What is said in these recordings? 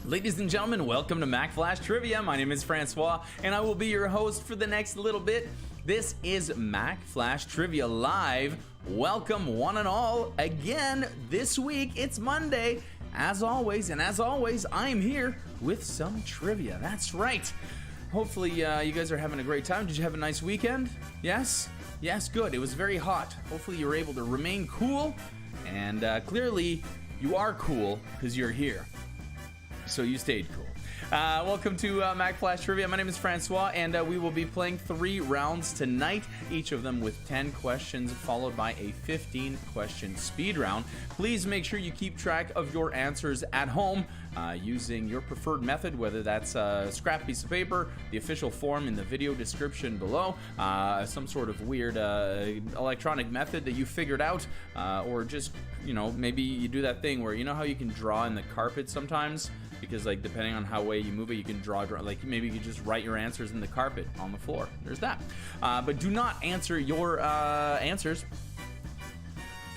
Ladies and gentlemen, welcome to Mack Flash Trivia. My name is François, and I will be your host for the next little bit. This is Mack Flash Trivia Live. Welcome, one and all. Again, this week, it's Monday. As always, I am here with some trivia. That's right. Hopefully, you guys are having a great time. Did you have a nice weekend? Yes? Yes, good. It was very hot. Hopefully, you were able to remain cool. And clearly, you are cool because you're here. So you stayed cool. Welcome to Mack Flash Trivia. My name is François, and we will be playing 3 rounds tonight, each of them with 10 questions, followed by a 15-question speed round. Please make sure you keep track of your answers at home using your preferred method, whether that's a scrap piece of paper, the official form in the video description below, some sort of weird electronic method that you figured out, or just, maybe you do that thing where, how you can draw in the carpet sometimes? Because, depending on how way you move it, you can draw, maybe you can just write your answers in the carpet on the floor. There's that. But do not answer your answers.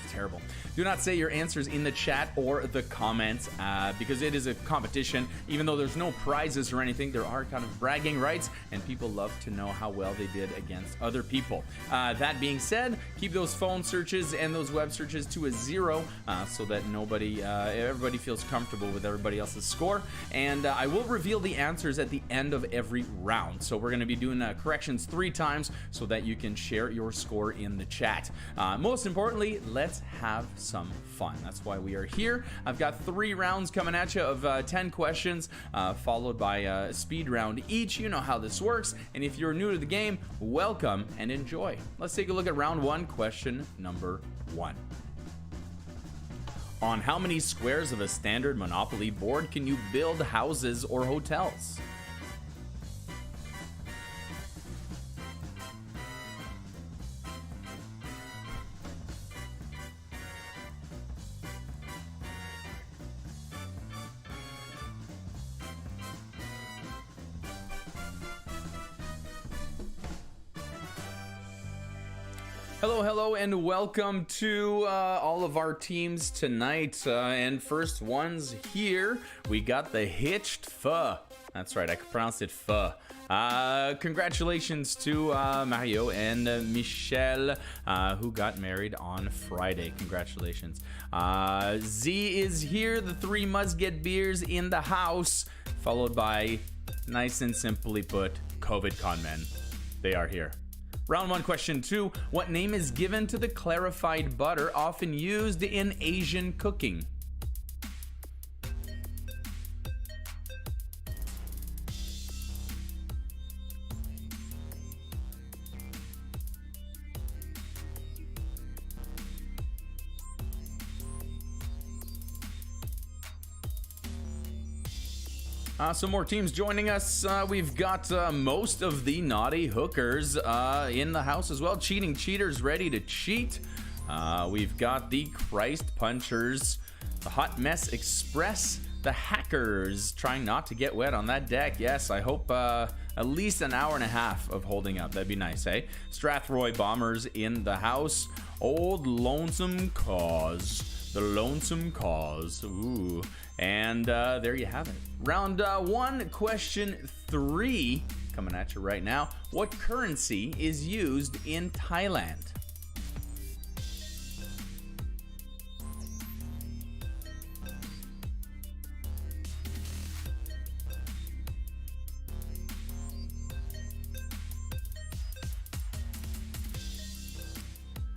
It's terrible. Do not say your answers in the chat or the comments because it is a competition. Even though there's no prizes or anything, there are kind of bragging rights, and people love to know how well they did against other people. That being said, keep those phone searches and those web searches to a 0 so that everybody feels comfortable with everybody else's score. And I will reveal the answers at the end of every round. So we're going to be doing corrections 3 times so that you can share your score in the chat. Most importantly, let's have some fun. That's why we are here. I've got 3 rounds coming at you of 10 questions, followed by a speed round each. You know how this works. And if you're new to the game, welcome and enjoy. Let's take a look at round 1, question number 1. On how many squares of a standard Monopoly board can you build houses or hotels? Hello, and welcome to all of our teams tonight. And first ones here, we got the Hitched Pho. That's right, I pronounced it pho. Congratulations to Mario and Michelle, who got married on Friday. Congratulations. Z is here. The 3 must get beers in the house, followed by, nice and simply put, COVID con men. They are here. Round 1, question 2. What name is given to the clarified butter often used in Asian cooking? Some more teams joining us. We've got most of the naughty hookers in the house as well. Cheating cheaters ready to cheat. We've got the Christ Punchers, the Hot Mess Express, the Hackers trying not to get wet on that deck. Yes, I hope at least an hour and a half of holding up. That'd be nice, eh? Strathroy Bombers in the house. Old Lonesome Cause. The Lonesome Cause. Ooh. And there you have it. Round 1, question 3, coming at you right now. What currency is used in Thailand?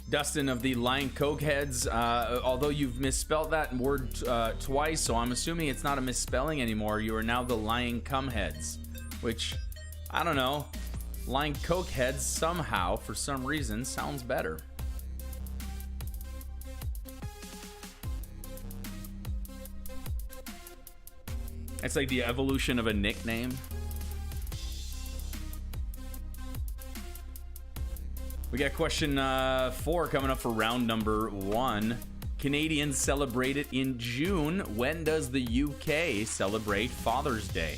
Dustin of the Lion Cokeheads, although you've misspelled that word twice, so I'm assuming it's not a misspelling anymore. You are now the Lion Cumheads, which, I don't know, Lion Cokeheads somehow, for some reason, sounds better. It's like the evolution of a nickname. We got question 4 coming up for round number 1. Canadians celebrate it in June. When does the UK celebrate Father's Day?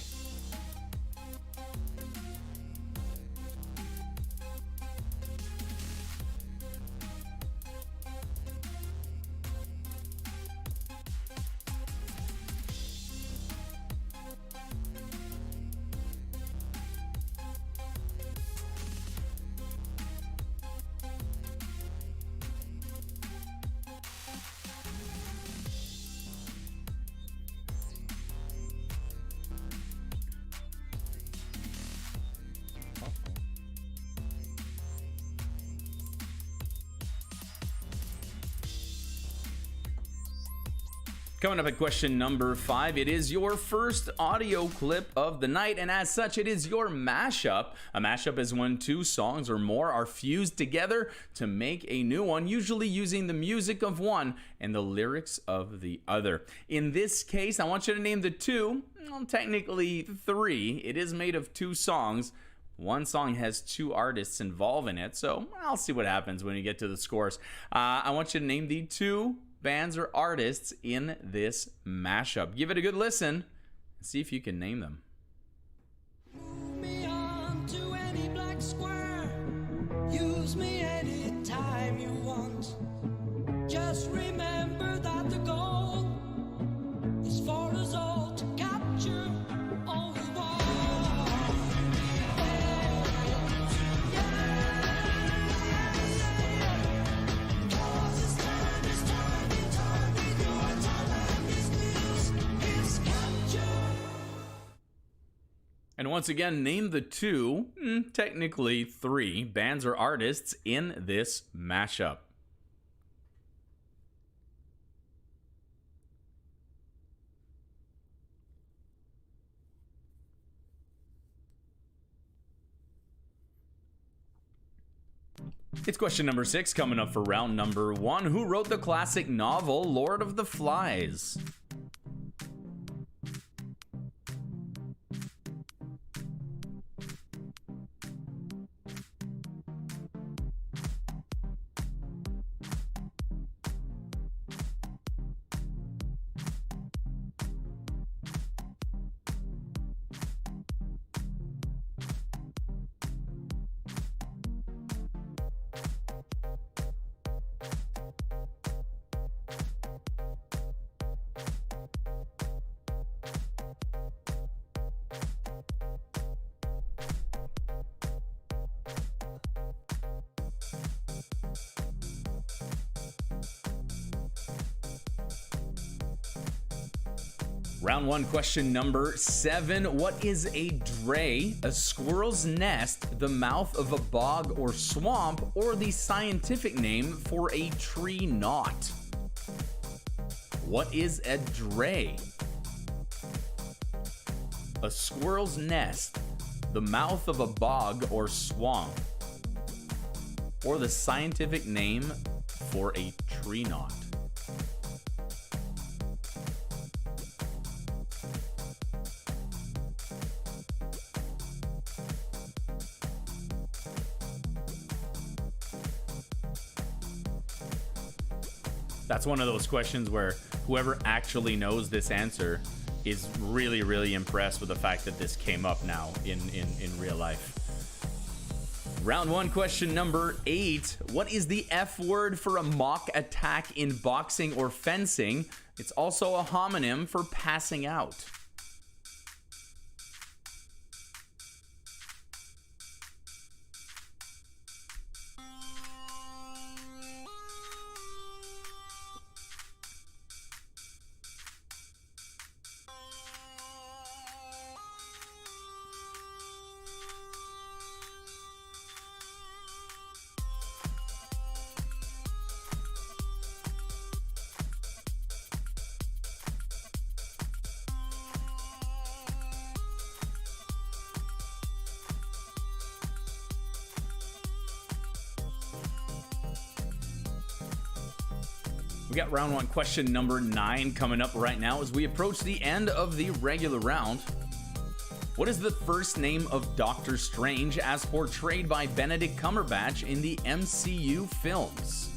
Coming up at question number 5, it is your first audio clip of the night, and as such, it is your mashup. A mashup is when two songs or more are fused together to make a new one, usually using the music of one and the lyrics of the other. In this case, I want you to name the two, well, technically three. It is made of two songs. One song has two artists involved in it, so I'll see what happens when you get to the scores. I want you to name the two bands or artists in this mashup. Give it a good listen and see if you can name them. Move me on to any black square. Use me anytime you want. Just remember that the goal is for us all to capture all we want. And once again, name the two, technically three, bands or artists in this mashup. It's question number 6 coming up for round number 1. Who wrote the classic novel Lord of the Flies? Round 1, question number 7. What is a dray, a squirrel's nest, the mouth of a bog or swamp, or the scientific name for a tree knot? What is a dray? A squirrel's nest, the mouth of a bog or swamp, or the scientific name for a tree knot? That's one of those questions where whoever actually knows this answer is really, really impressed with the fact that this came up now in real life. Round 1, question number 8. What is the F word for a mock attack in boxing or fencing? It's also a homonym for passing out. We got round 1, question number 9 coming up right now as we approach the end of the regular round. What is the first name of Doctor Strange as portrayed by Benedict Cumberbatch in the MCU films?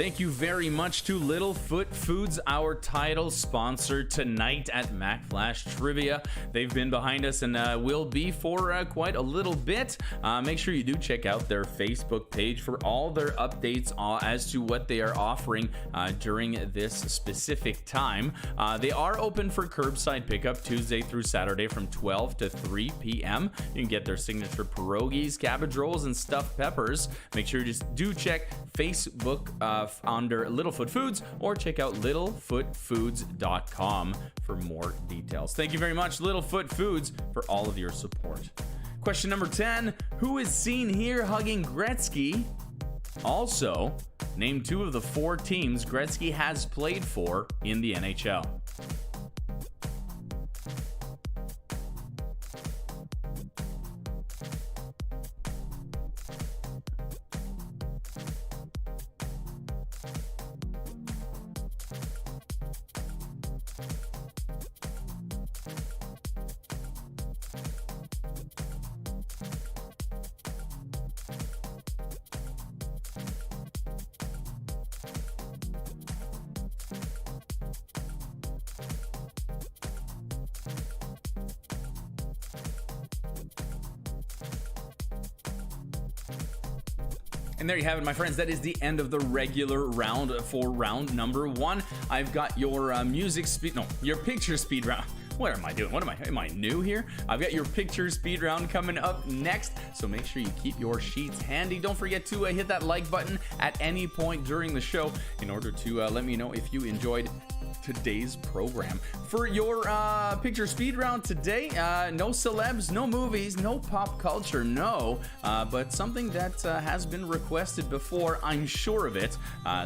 Thank you very much to Littlefoot Foods, our title sponsor tonight at Mack Flash Trivia. They've been behind us and will be for quite a little bit. Make sure you do check out their Facebook page for all their updates as to what they are offering during this specific time. They are open for curbside pickup Tuesday through Saturday from 12 to 3 p.m. You can get their signature pierogies, cabbage rolls, and stuffed peppers. Make sure you just do check Facebook under Littlefoot Foods, or check out littlefootfoods.com for more details. Thank you very much, Littlefoot Foods, for all of your support. Question number 10. Who is seen here hugging Gretzky? Also, name 2 of the 4 teams Gretzky has played for in the NHL. And there you have it, my friends. That is the end of the regular round for round number 1. I've got your your picture speed round. What am I doing? Am I new here? I've got your picture speed round coming up next, so make sure you keep your sheets handy. Don't forget to hit that like button at any point during the show in order to let me know if you enjoyed today's program. For your picture speed round today, no celebs, no movies, no pop culture, no, but something that has been requested before, I'm sure of it.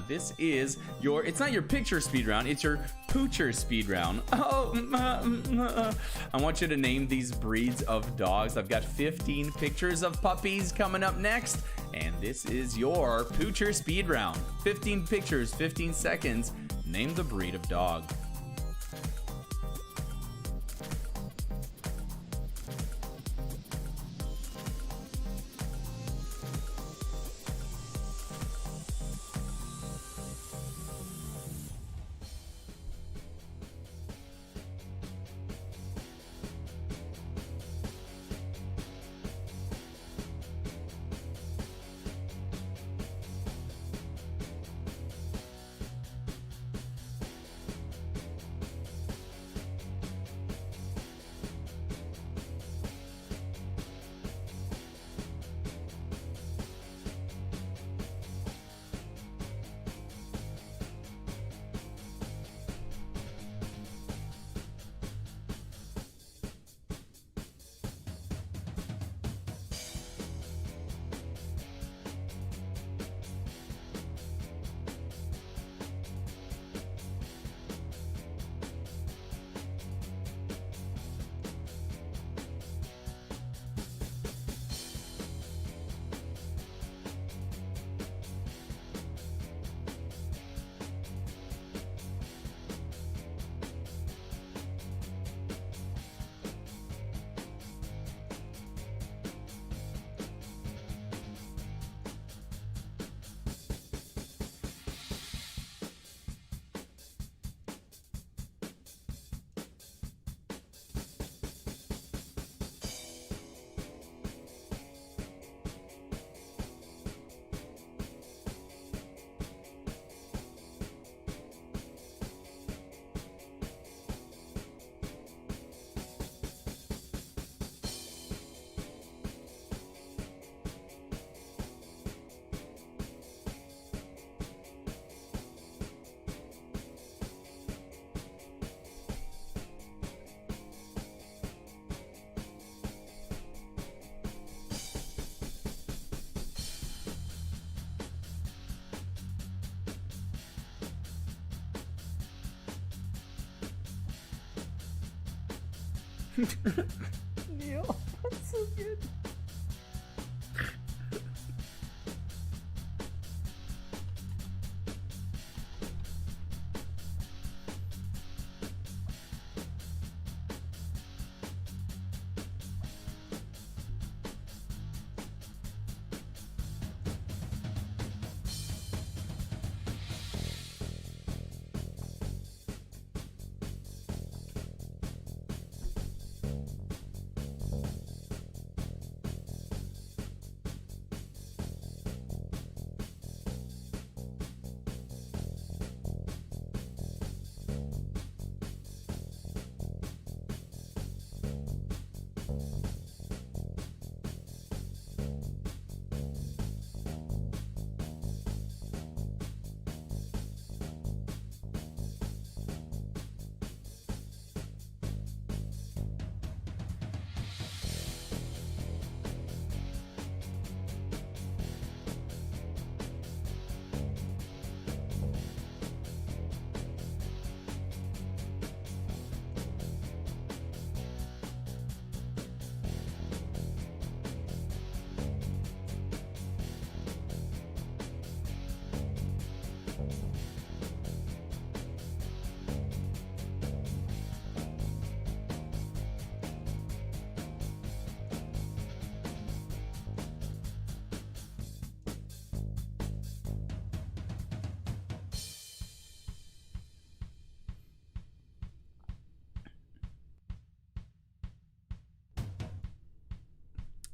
This is it's not your picture speed round, it's your poocher speed round. I want you to name these breeds of dogs. I've got 15 pictures of puppies coming up next, and this is your poocher speed round. 15 pictures, 15 seconds. Name the breed of dog. Neil, that's so good.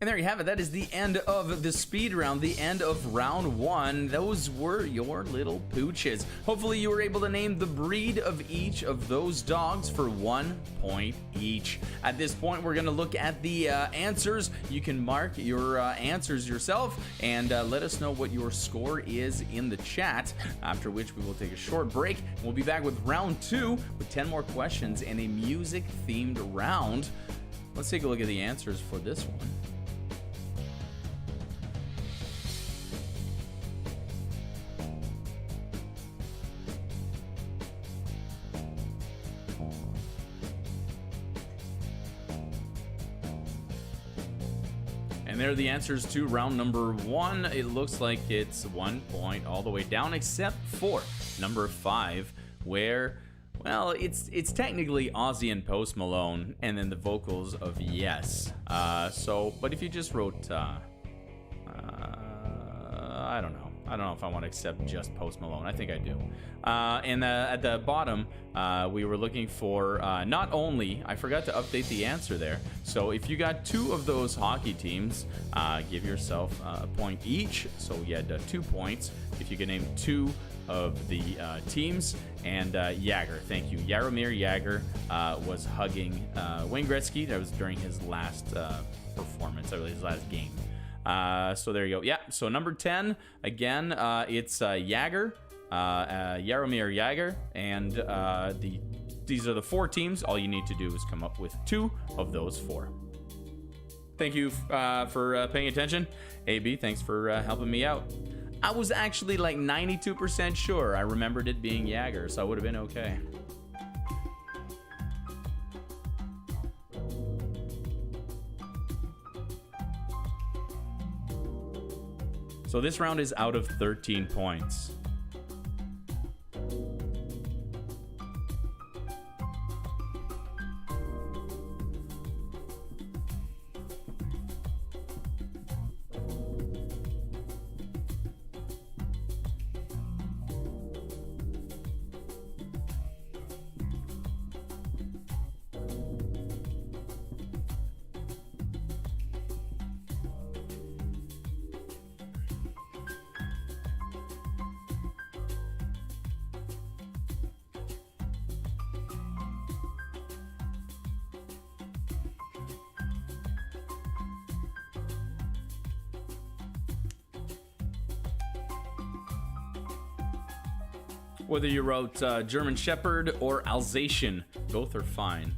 And there you have it. That is the end of the speed round, the end of round 1. Those were your little pooches. Hopefully you were able to name the breed of each of those dogs for 1 point each. At this point, we're going to look at the answers. You can mark your answers yourself and let us know what your score is in the chat, after which we will take a short break. We'll be back with round 2 with 10 more questions and a music-themed round. Let's take a look at the answers for this one. And there are the answers to round number 1. It looks like it's 1 point all the way down, except for number 5, where, well, it's technically Ozzy and Post Malone, and then the vocals of Yes. But if you just wrote, I don't know. I don't know if I want to accept just Post Malone. I think I do. And at the bottom, we were looking for not only, I forgot to update the answer there. So if you got 2 of those hockey teams, give yourself a point each. So you had 2 points if you could name 2 of the teams. And Jagr, thank you. Jaromir Jagr was hugging Wayne Gretzky. That was during his last performance, his last game. So there you go. Yeah, so number 10, again, it's Jagr, Jaromir Jagr, and these are the 4 teams. All you need to do is come up with 2 of those 4. Thank you for paying attention. AB, thanks for helping me out. I was actually like 92% sure I remembered it being Jagr, so I would have been okay. So this round is out of 13 points. Whether you wrote German Shepherd or Alsatian, both are fine.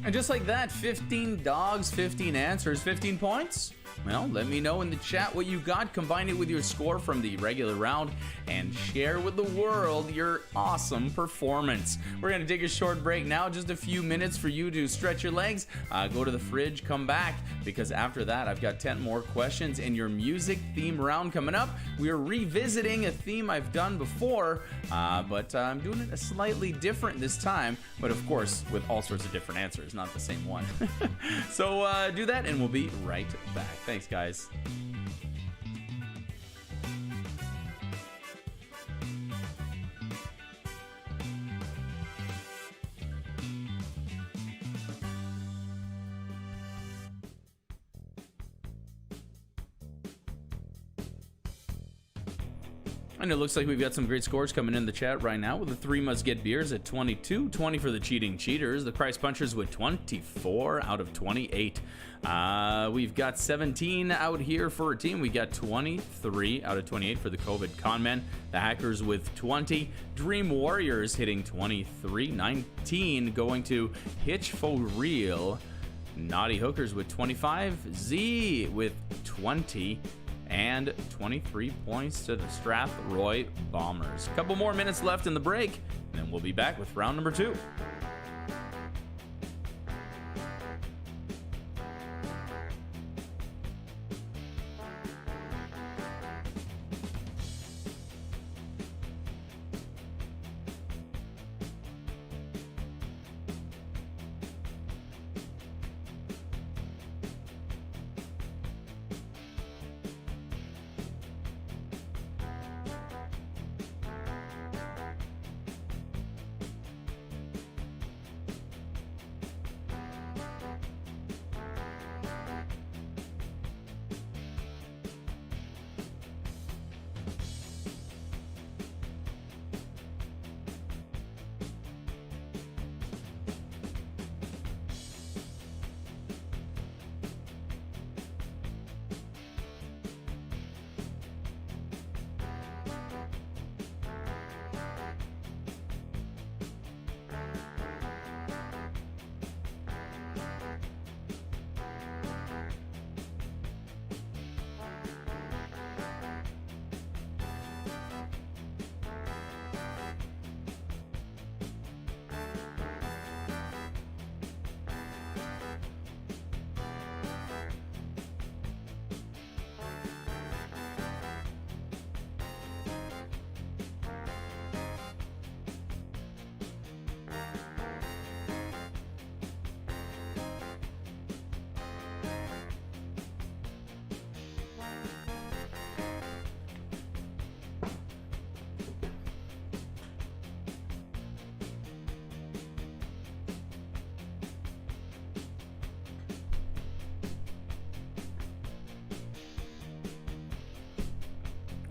And just like that, 15 dogs, 15 answers, 15 points. Well, let me know in the chat what you got. Combine it with your score from the regular round and share with the world your awesome performance. We're going to take a short break now, just a few minutes for you to stretch your legs, go to the fridge, come back, because after that, I've got 10 more questions in your music theme round coming up. We are revisiting a theme I've done before, but I'm doing it a slightly different this time, but of course, with all sorts of different answers, not the same one. So do that, and we'll be right back. Thanks, guys. And it looks like we've got some great scores coming in the chat right now, with the Three Must Get Beers at 22, 20 for the Cheating Cheaters, the Christ Punchers with 24 out of 28. We've got 17 out here for a team. We got 23 out of 28 for the COVID Conmen, the Hackers with 20, Dream Warriors hitting 23, 19 going to Hitch for Real, Naughty Hookers with 25, Z with 20, and 23 points to the Strathroy Bombers. A couple more minutes left in the break, and then we'll be back with round number 2.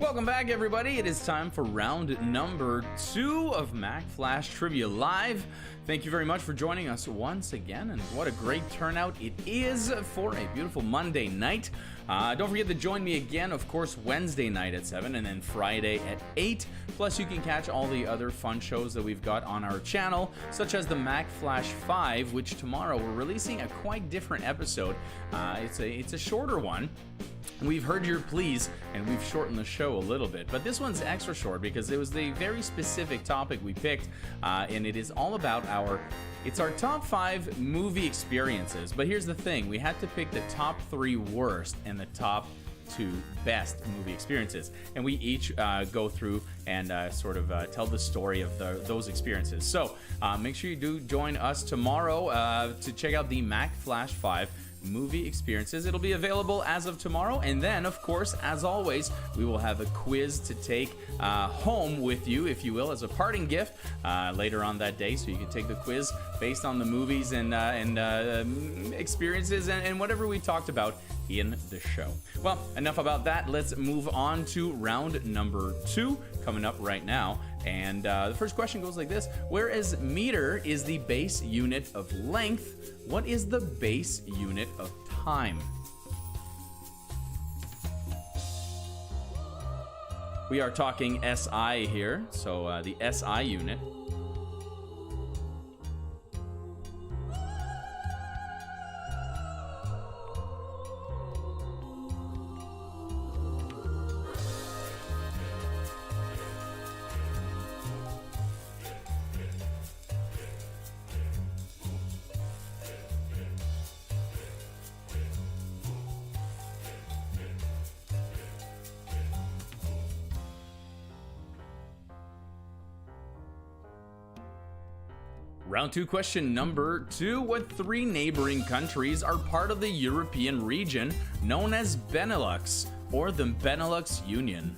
Welcome back, everybody. It is time for round number 2 of Mack Flash Trivia Live. Thank you very much for joining us once again, and what a great turnout it is for a beautiful Monday night. Don't forget to join me again, of course, Wednesday night at 7 and then Friday at 8. Plus, you can catch all the other fun shows that we've got on our channel, such as the Mack Flash 5, which tomorrow we're releasing a quite different episode. It's a shorter one. We've heard your pleas, and we've shortened the show a little bit, but this one's extra short because it was the very specific topic we picked, and it is all about our top 5 movie experiences. But here's the thing, we had to pick the top 3 worst and the top 2 best movie experiences, and we each go through and tell the story of those experiences. So make sure you do join us tomorrow to check out the Mack Flash 5 movie experiences. It'll be available as of tomorrow, and then of course, as always, we will have a quiz to take home with you, if you will, as a parting gift later on that day, so you can take the quiz based on the movies and experiences and whatever we talked about in the show. Well, enough about that. Let's move on to round number 2 coming up right now. And the first question goes like this: whereas meter is the base unit of length, what is the base unit of time? We are talking SI here, so the SI unit. Round 2, question number 2. What 3 neighboring countries are part of the European region known as Benelux or the Benelux Union?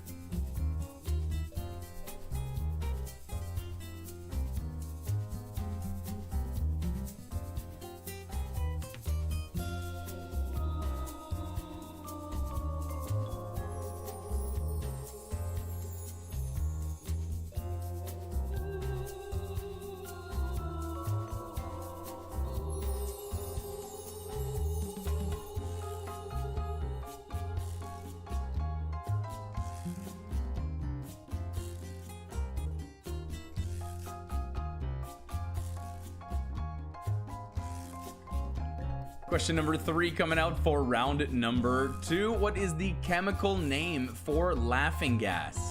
Question number 3 coming out for round number 2. What is the chemical name for laughing gas?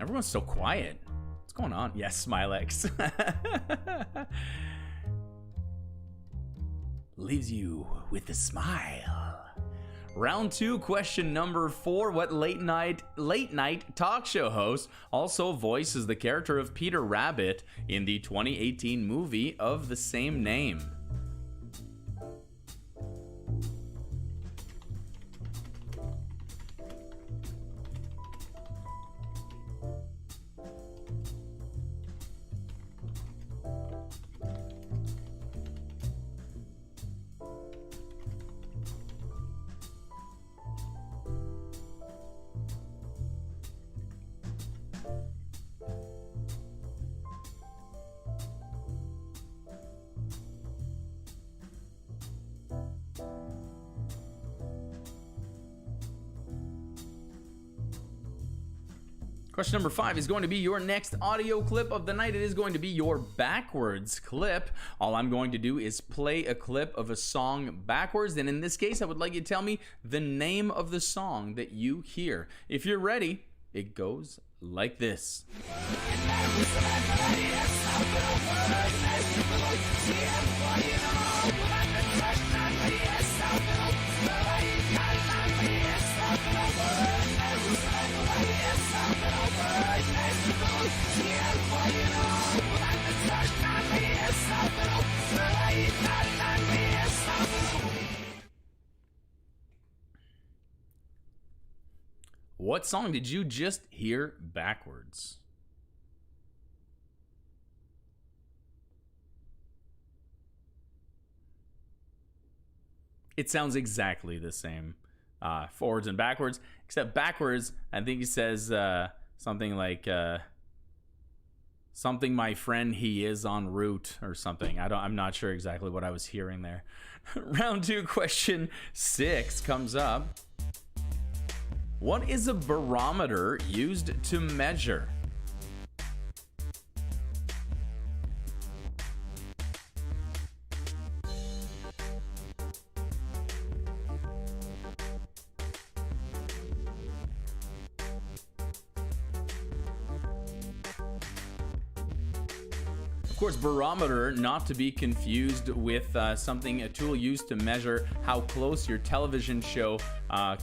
Everyone's so quiet. What's going on? Yes, Smilex. Leaves you with a smile. Round 2, question number 4. What late night talk show host also voices the character of Peter Rabbit in the 2018 movie of the same name? Question number 5 is going to be your next audio clip of the night. It is going to be your backwards clip. All I'm going to do is play a clip of a song backwards, and in this case, I would like you to tell me the name of the song that you hear. If you're ready, it goes like this. What song did you just hear backwards? It sounds exactly the same, forwards and backwards, except backwards, I think he says something like something my friend he is en route or something. I'm not sure exactly what I was hearing there. Round 2, question 6 comes up. What is a barometer used to measure? Of course, barometer, not to be confused with a tool used to measure how close your television show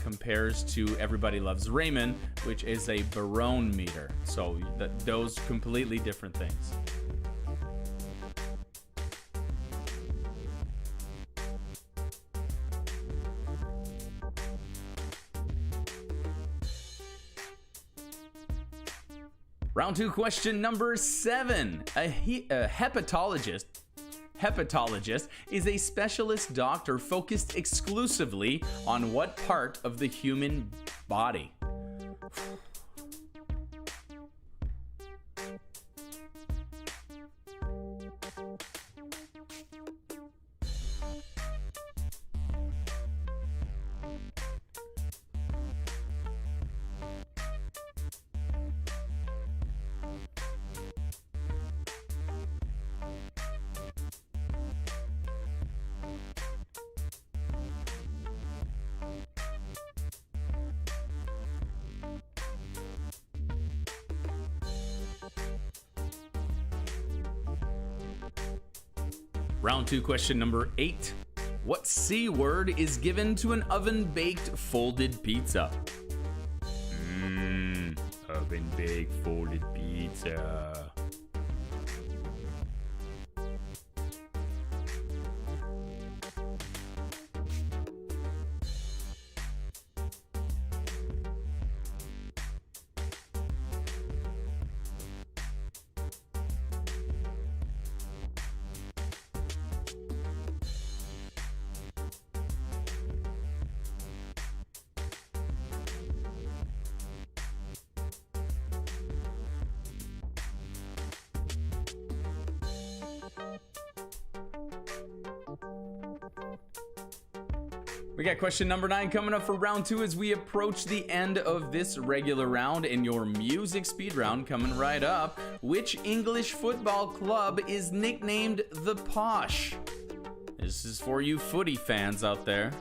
compares to Everybody Loves Raymond, which is a barometer. So those completely different things. Round 2, question number 7. A hepatologist is a specialist doctor focused exclusively on what part of the human body? Round 2, question number 8. What C word is given to an oven-baked folded pizza? Oven-baked folded pizza. We got question number 9 coming up for round 2 as we approach the end of this regular round, and your music speed round coming right up. Which English football club is nicknamed the Posh? This is for you footy fans out there.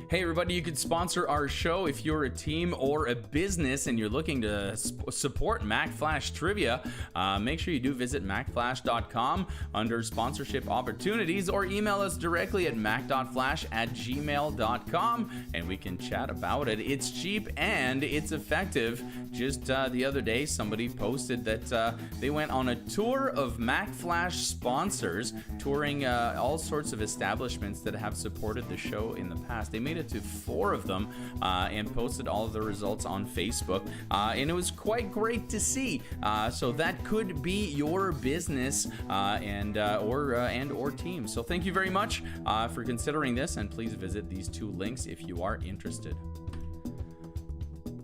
Hey everybody, you could sponsor our show if you're a team or a business and you're looking to support Mack Flash Trivia. Make sure you do visit mackflash.com under sponsorship opportunities, or email us directly at mack.flash@gmail.com and we can chat about it. It's cheap and it's effective. Just the other day, somebody posted that they went on a tour of Mack Flash sponsors, touring all sorts of establishments that have supported the show in the past. They made it to 4 of them and posted all of the results on Facebook, and it was quite great to see. So that could be your business or team. So thank you very much for considering this, and please visit these 2 links if you are interested.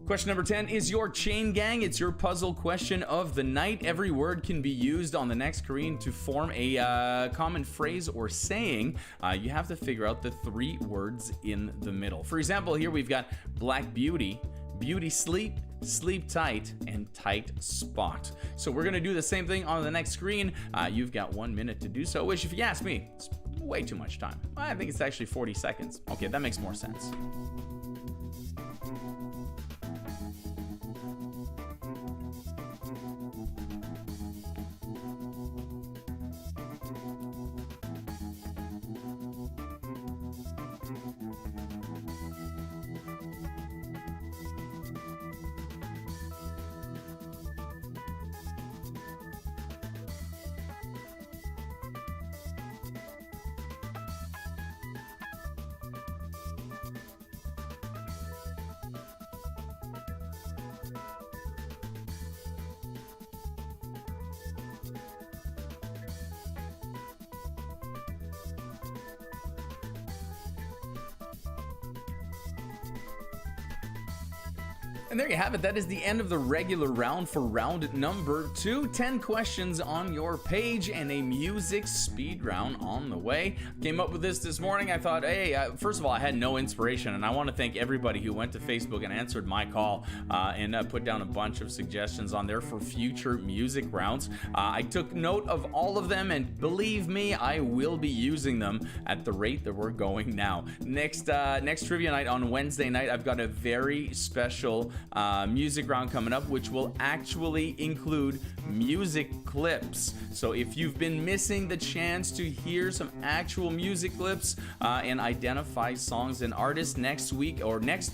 Question number 10 is your chain gang. It's your puzzle question of the night. Every word can be used on the next screen to form a common phrase or saying. You have to figure out the 3 words in the middle. For example, here we've got black beauty, beauty sleep, sleep tight, and tight spot. So we're gonna do the same thing on the next screen. You've got 1 minute to do so, which if you ask me, it's way too much time. I think it's actually 40 seconds. Okay, that makes more sense. And there you have it. That is the end of the regular round for round number 2. 10 questions on your page and a music speed round on the way. Came up with this morning. I thought, hey, first of all, I had no inspiration, and I want to thank everybody who went to Facebook and answered my call and put down a bunch of suggestions on there for future music rounds. I took note of all of them, and believe me, I will be using them at the rate that we're going now. Next trivia night on Wednesday night, I've got a very special music round coming up, which will actually include music clips. So if you've been missing the chance to hear some actual music clips and identify songs and artists, next week or next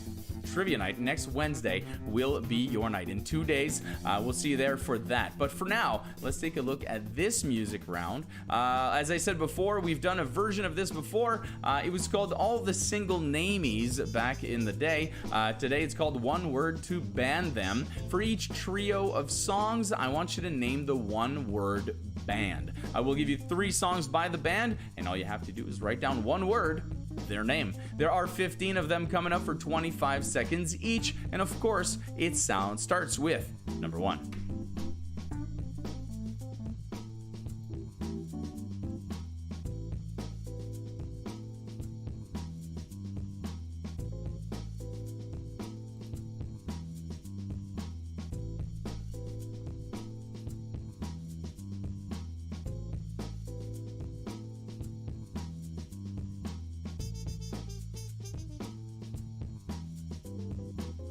trivia night, next Wednesday, will be your night. In 2 days, we'll see you there for that. But for now, let's take a look at this music round. As I said before, we've done a version of this before. It was called All the Single Namies back in the day. Today, it's called One Word to Band Them. For each trio of songs, I want you to name the one-word band. I will give you 3 songs by the band, and all you have to do is write down one word, their name. There are 15 of them coming up for 25 seconds each, and of course, its sound starts with number 1.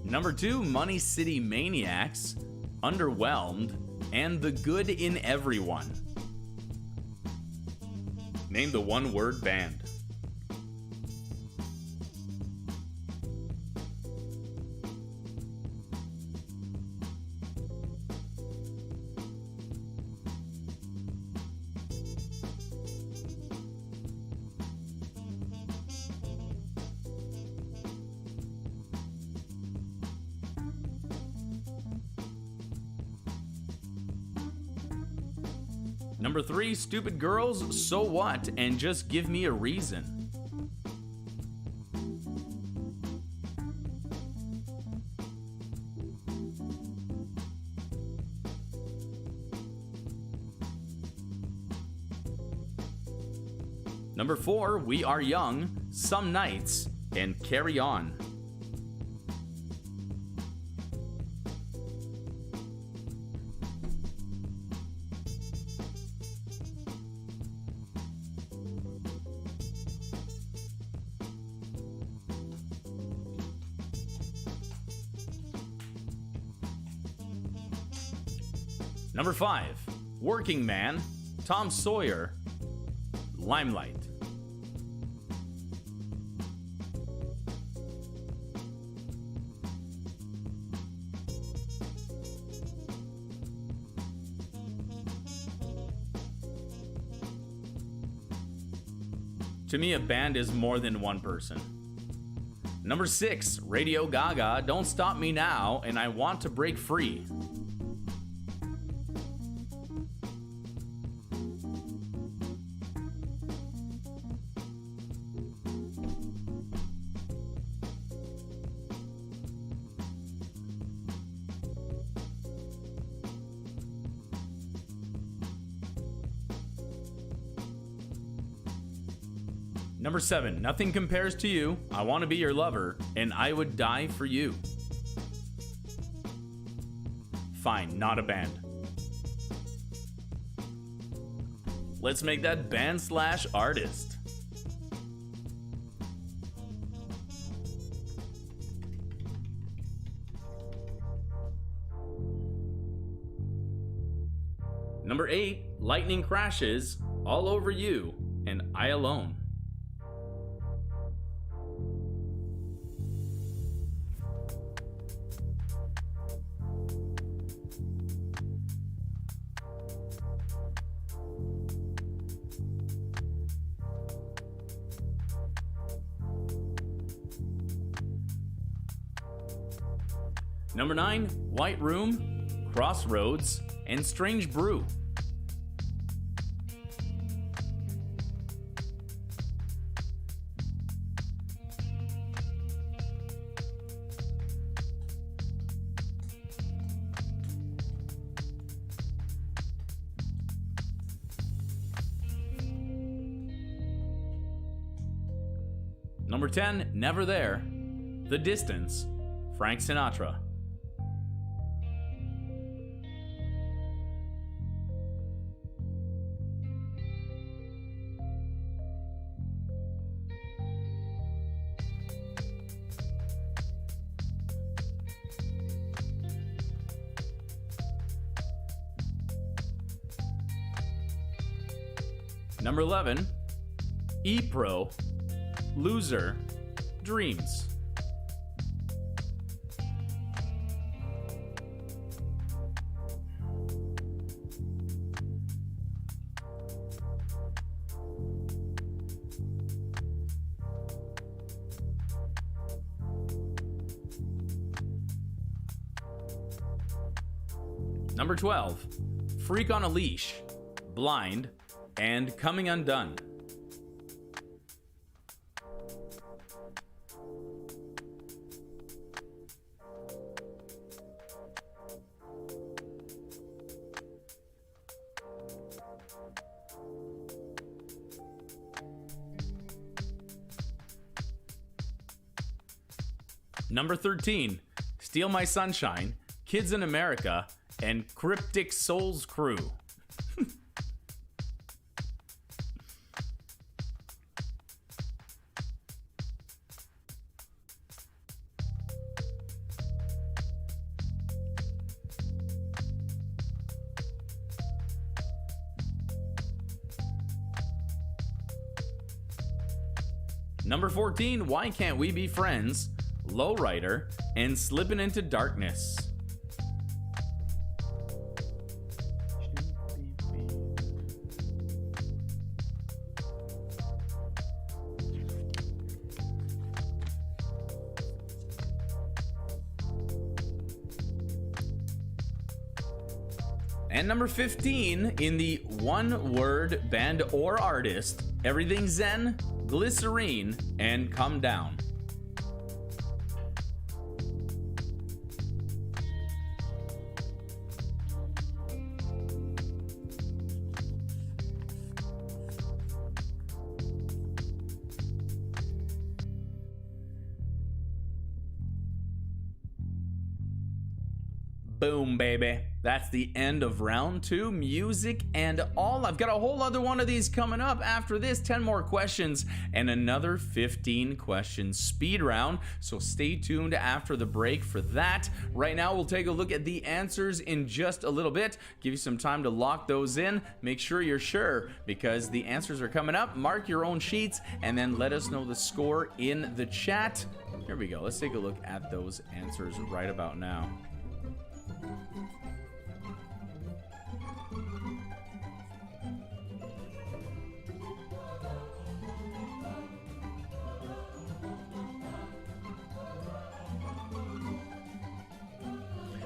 Number 2, Money City Maniacs, Underwhelmed, and The Good in Everyone. Name the one-word band. Number 3, Stupid Girls, So What, and Just Give Me a Reason. Number 4, We Are Young, Some Nights, and Carry On. Number 5, Working Man, Tom Sawyer, Limelight. To me, a band is more than one person. Number 6, Radio Gaga, Don't Stop Me Now, and I Want to Break Free. Number 7, Nothing Compares to You, I Want to Be Your Lover, and I Would Die for You. Fine, not a band. Let's make that band/artist. Number 8, Lightning Crashes, All Over You, and I Alone. Number 9, White Room, Crossroads, and Strange Brew. Number 10, Never There. The Distance, Frank Sinatra. Number 11, E-Pro, Loser, Dreams. Number 12, Freak on a Leash, Blind, and Coming Undone. Number 13, Steal My Sunshine, Kids in America, and Cryptik Soul's Crew. Number 14, Why Can't We Be Friends, Lowrider, and Slippin' Into Darkness. And number 15, in the one-word band or artist, Everything Zen, Glycerine, and Comedown. Boom, baby. That's the end of round 2, music and all. I've got a whole other one of these coming up after this. 10 more questions and another 15 question speed round. So stay tuned after the break for that. Right now, we'll take a look at the answers in just a little bit. Give you some time to lock those in. Make sure you're sure because the answers are coming up. Mark your own sheets and then let us know the score in the chat. Here we go. Let's take a look at those answers right about now.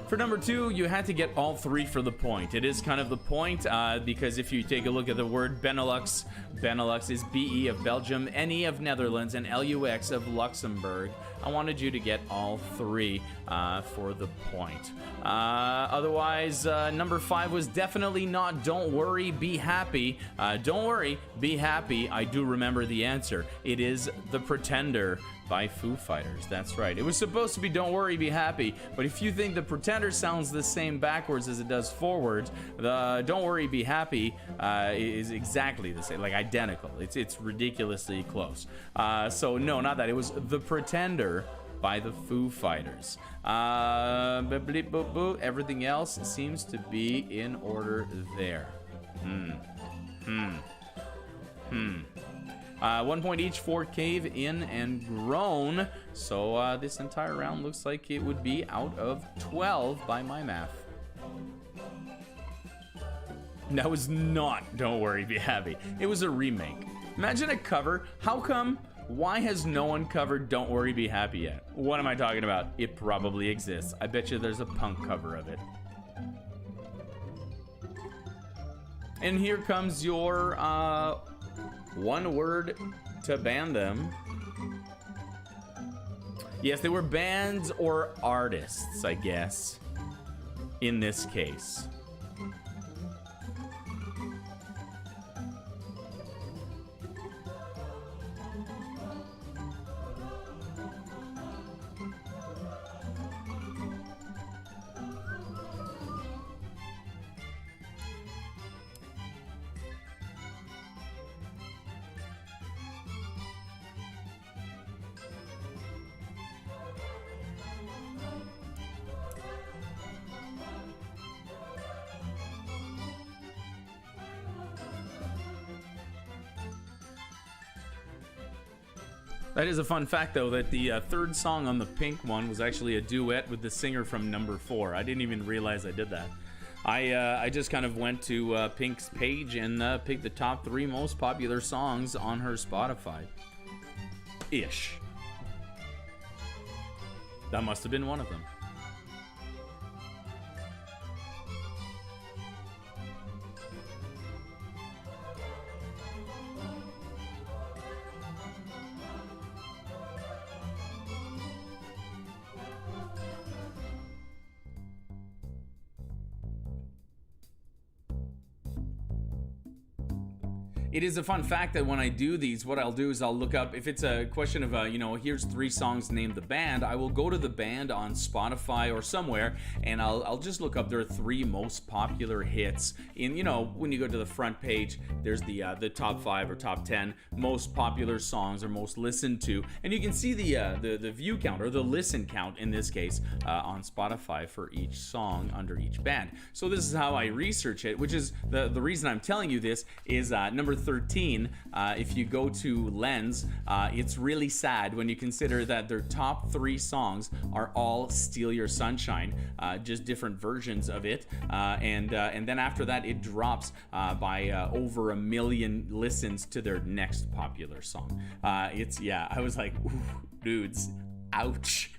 For number 2, you had to get all 3 for the point. It is kind of the point because if you take a look at the word Benelux, Benelux is BE of Belgium, NE of Netherlands, and LUX of Luxembourg. I wanted you to get all 3 for the point. Otherwise, number 5 was definitely not Don't Worry, Be Happy. Don't worry, be happy. I do remember the answer. It is The Pretender by Foo Fighters. That's right. It was supposed to be Don't Worry, Be Happy, but if you think The Pretender sounds the same backwards as it does forwards, the Don't Worry, Be Happy is exactly the same, like identical. It's ridiculously close. So no, not that. It was The Pretender by the Foo Fighters. Everything else seems to be in order there. 1 point each for Cave In and Groan. So this entire round looks like it would be out of 12 by my math. That was not Don't Worry, Be Happy. It was a remake. Imagine a cover. How come? Why has no one covered Don't Worry, Be Happy yet? What am I talking about? It probably exists. I bet you there's a punk cover of it. And here comes your one word to ban them. Yes, they were bands or artists, I guess, in this case. That is a fun fact, though, that the third song on the Pink one was actually a duet with the singer from number 4. I didn't even realize I did that. I just kind of went to Pink's page and picked the top 3 most popular songs on her Spotify. Ish. That must have been one of them. It is a fun fact that when I do these, what I'll do is I'll look up, if it's a question of, here's 3 songs, name the band, I will go to the band on Spotify or somewhere, and I'll just look up their 3 most popular hits. In, when you go to the front page, there's the top 5 or top 10 most popular songs or most listened to, and you can see the view count, or the listen count in this case, on Spotify for each song under each band. So this is how I research it, which is the reason I'm telling you this is number 13, if you go to Lens, it's really sad when you consider that their top 3 songs are all Steal Your Sunshine, just different versions of it, and then after that it drops by over 1 million listens to their next popular song. I was like, ooh, dudes. Ouch.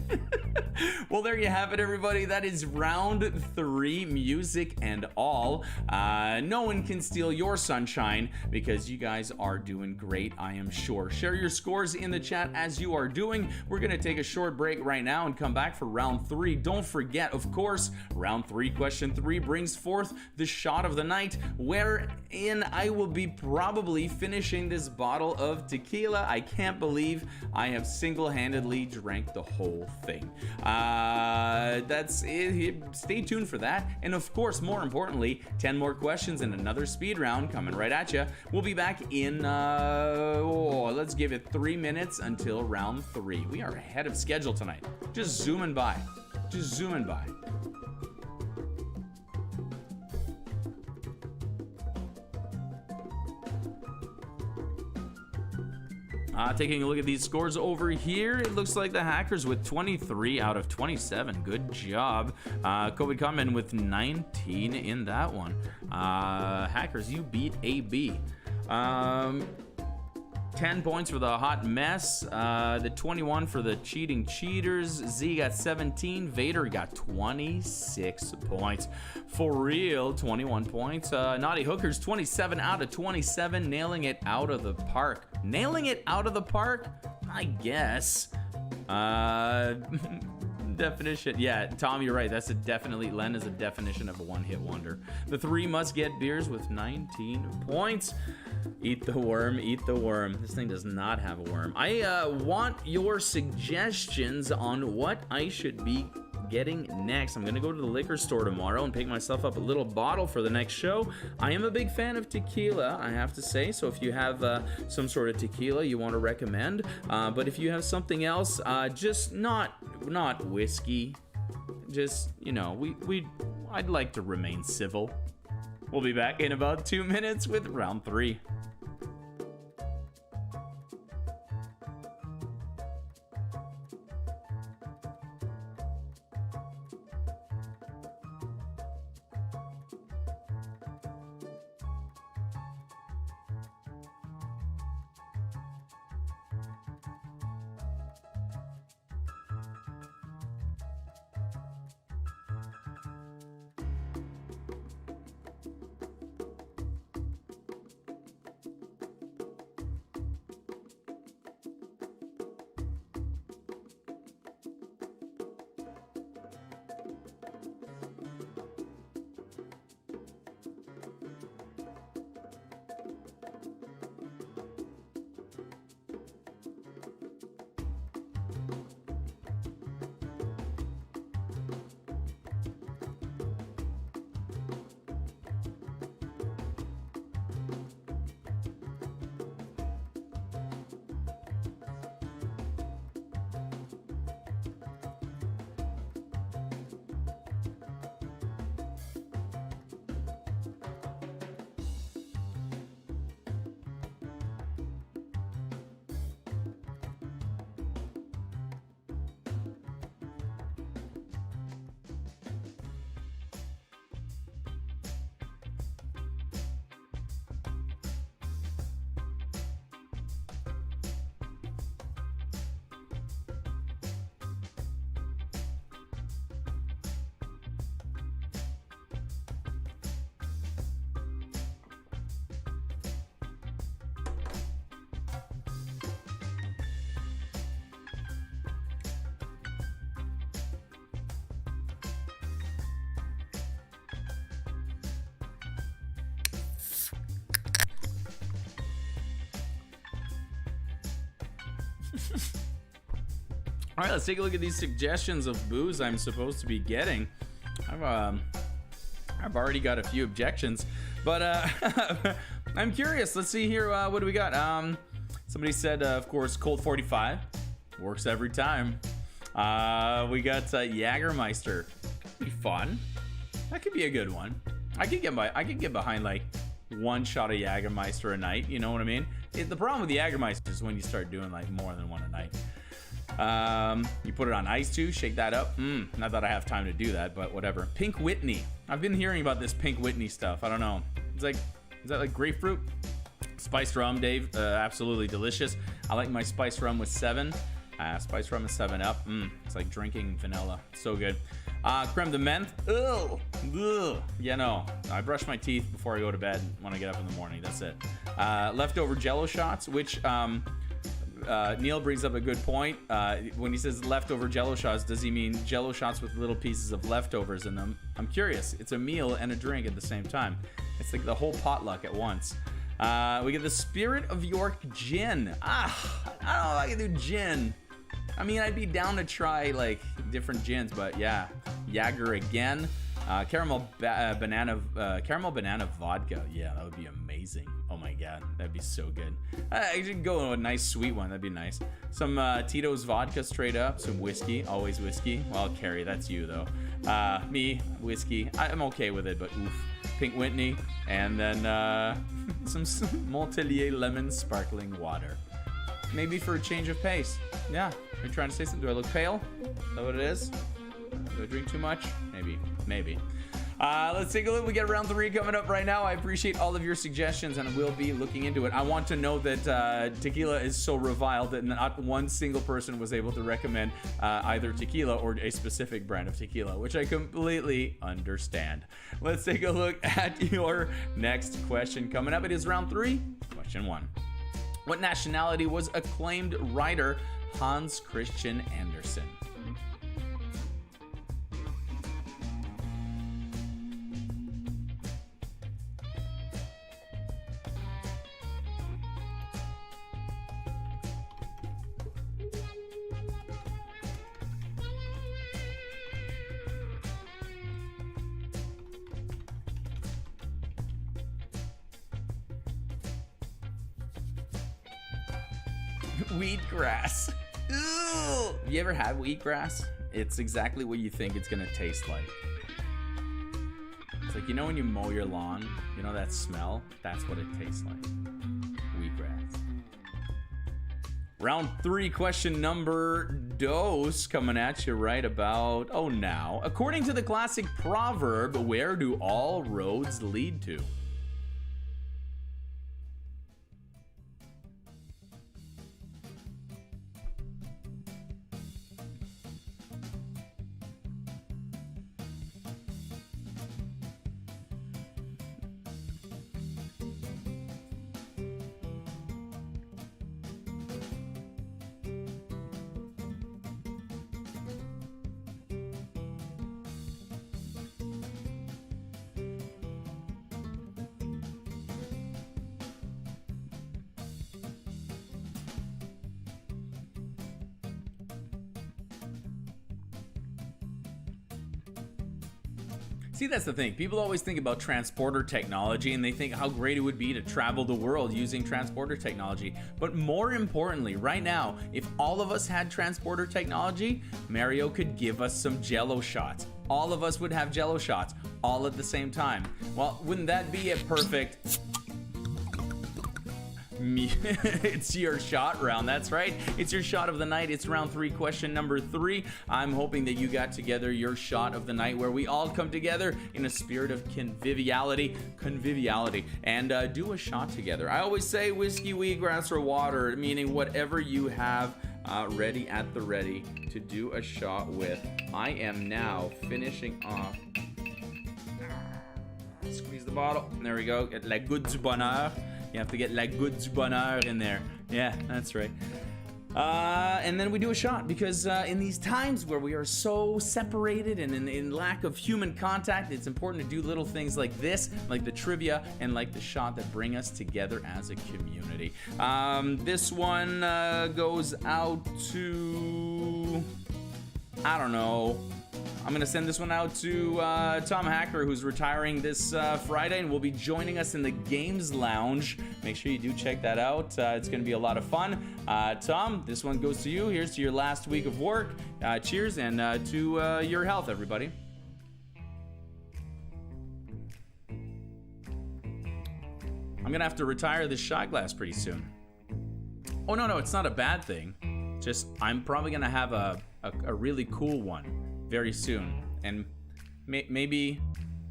Well, there you have it, everybody. That is round 3, music and all. No one can steal your sunshine because you guys are doing great, I am sure. Share your scores in the chat as you are doing. We're going to take a short break right now and come back for round 3. Don't forget, of course, round 3, question 3 brings forth the shot of the night, wherein I will be probably finishing this bottle of tequila. I can't believe I have single-handedly drank the whole thing. That's it. Stay tuned for that. And of course, more importantly, 10 more questions and another speed round coming right at you. We'll be back in, let's give it 3 minutes until round 3. We are ahead of schedule tonight. Just zooming by. Taking a look at these scores over here, it looks like the Hackers with 23 out of 27. Good job. COVID Common with 19 in that one. Hackers, you beat AB. 10 points for the Hot Mess, the 21 for the Cheating Cheaters, Z got 17, Vader got 26 points. For Real, 21 points. Naughty Hookers, 27 out of 27, nailing it out of the park. Nailing it out of the park? I guess. Definition, yeah, Tom, you're right. That's Len is a definition of a one-hit wonder. The 3 Must Get Beers with 19 points. Eat the worm, eat the worm. This thing does not have a worm. I want your suggestions on what I should be getting next. I'm gonna go to the liquor store tomorrow and pick myself up a little bottle for the next show. I am a big fan of tequila, I have to say, so if you have some sort of tequila you want to recommend, but if you have something else, just not whiskey, just, I'd like to remain civil. We'll be back in about 2 minutes with round 3. All right, let's take a look at these suggestions of booze I'm supposed to be getting. I've already got a few objections, but I'm curious. Let's see here. What do we got? Somebody said, of course, Colt 45 works every time. We got Jägermeister. Could be fun. That could be a good one. I could get behind like one shot of Jägermeister a night. You know what I mean? The problem with the Jägermeister is when you start doing like more than one a night. You put it on ice too, shake that up. Not that I have time to do that, but whatever. Pink Whitney. I've been hearing about this Pink Whitney stuff. I don't know. Is that like grapefruit? Spiced rum, Dave. Absolutely delicious. I like my spiced rum with 7. Spiced rum is 7-Up. It's like drinking vanilla. So good. Creme de menthe. Ugh. Yeah, no. I brush my teeth before I go to bed when I get up in the morning. That's it. Leftover Jello shots, which Neil brings up a good point. When he says leftover Jello shots, does he mean Jello shots with little pieces of leftovers in them? I'm curious. It's a meal and a drink at the same time. It's like the whole potluck at once. We get the Spirit of York gin. I don't know if I can do gin. I mean, I'd be down to try like different gins, but yeah, Jager again. Caramel banana vodka. Yeah, that would be amazing. Oh my god, that'd be so good. I should go with a nice sweet one. That'd be nice. Some Tito's vodka straight up. Some whiskey, always whiskey. Well, Carrie, that's you though. Me, whiskey. I'm okay with it, but oof. Pink Whitney, and then some Montelier lemon sparkling water. Maybe for a change of pace. Yeah, are you trying to say something? Do I look pale? Is that what it is? Do I drink too much? Maybe. Let's take a look. We get round 3 coming up right now. I appreciate all of your suggestions, and we'll be looking into it. I want to know that tequila is so reviled that not one single person was able to recommend either tequila or a specific brand of tequila, which I completely understand. Let's take a look at your next question coming up. It is round 3, question 1. What nationality was acclaimed writer Hans Christian Andersen? Wheatgrass. Ooh. Have you ever had wheatgrass? It's exactly what you think it's gonna taste like. It's like, you know when you mow your lawn, you know that smell? That's what it tastes like. Wheatgrass. Round 3, question number dos, coming at you right about, oh now. According to the classic proverb, where do all roads lead to? See, that's the thing. People always think about transporter technology and they think how great it would be to travel the world using transporter technology. But more importantly, right now, if all of us had transporter technology, Mario could give us some Jello shots. All of us would have Jello shots all at the same time. Well, wouldn't that be a perfect... It's your shot round. That's right. It's your shot of the night. It's round 3, question number 3. I'm hoping that you got together your shot of the night where we all come together in a spirit of conviviality, and do a shot together. I always say whiskey, wheatgrass, or water, meaning whatever you have ready at the ready to do a shot with. I am now finishing off. Squeeze the bottle. There we go. Get la goutte du bonheur. You have to get la goutte du bonheur in there. Yeah, that's right. And then we do a shot because in these times where we are so separated and in lack of human contact, it's important to do little things like this, like the trivia and like the shot that bring us together as a community. This one goes out to I don't know. I'm going to send this one out to Tom Hacker, who's retiring this Friday and will be joining us in the Games Lounge. Make sure you do check that out. It's going to be a lot of fun. Tom, this one goes to you. Here's to your last week of work. Cheers, and to your health, everybody. I'm going to have to retire this shot glass pretty soon. Oh, no, it's not a bad thing. Just, I'm probably going to have a really cool one very soon, and maybe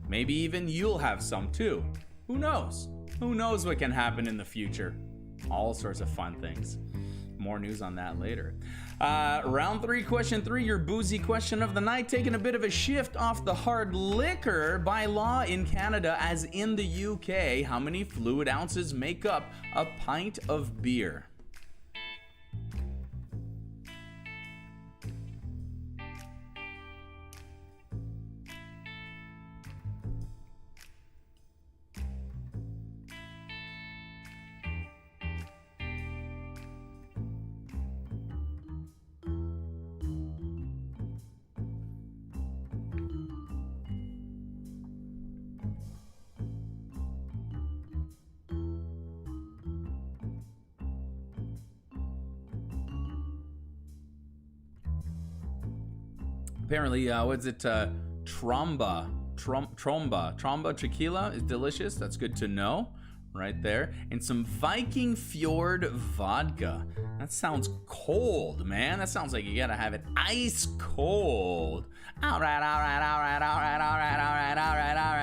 even you'll have some too. Who knows what can happen in the future? All sorts of fun things. More news on that later. Round 3, question 3, your boozy question of the night, taking a bit of a shift off the hard liquor. By law in Canada, as in the UK, how many fluid ounces make up a pint of beer? Apparently, what's it? Tromba tequila is delicious. That's good to know, right there. And some Viking Fjord vodka. That sounds cold, man. That sounds like you gotta have it ice cold. All right,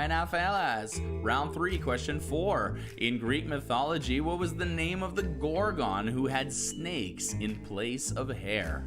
now, fellas. Round 3, question 4. In Greek mythology, what was the name of the Gorgon who had snakes in place of hair?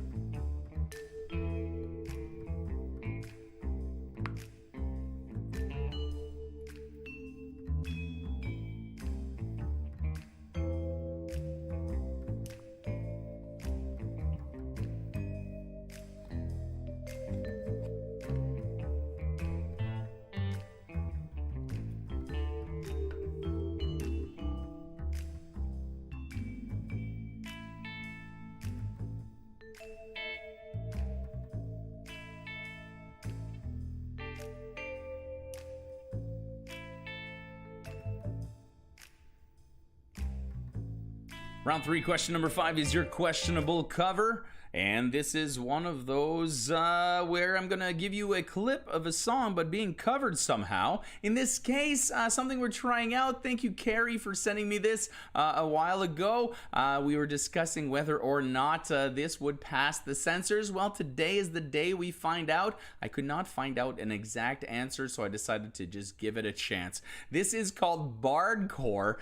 Round 3, question number 5 is your questionable cover. And this is one of those where I'm going to give you a clip of a song, but being covered somehow. In this case, something we're trying out. Thank you, Carrie, for sending me this a while ago. We were discussing whether or not this would pass the censors. Well, today is the day we find out. I could not find out an exact answer, so I decided to just give it a chance. This is called Bardcore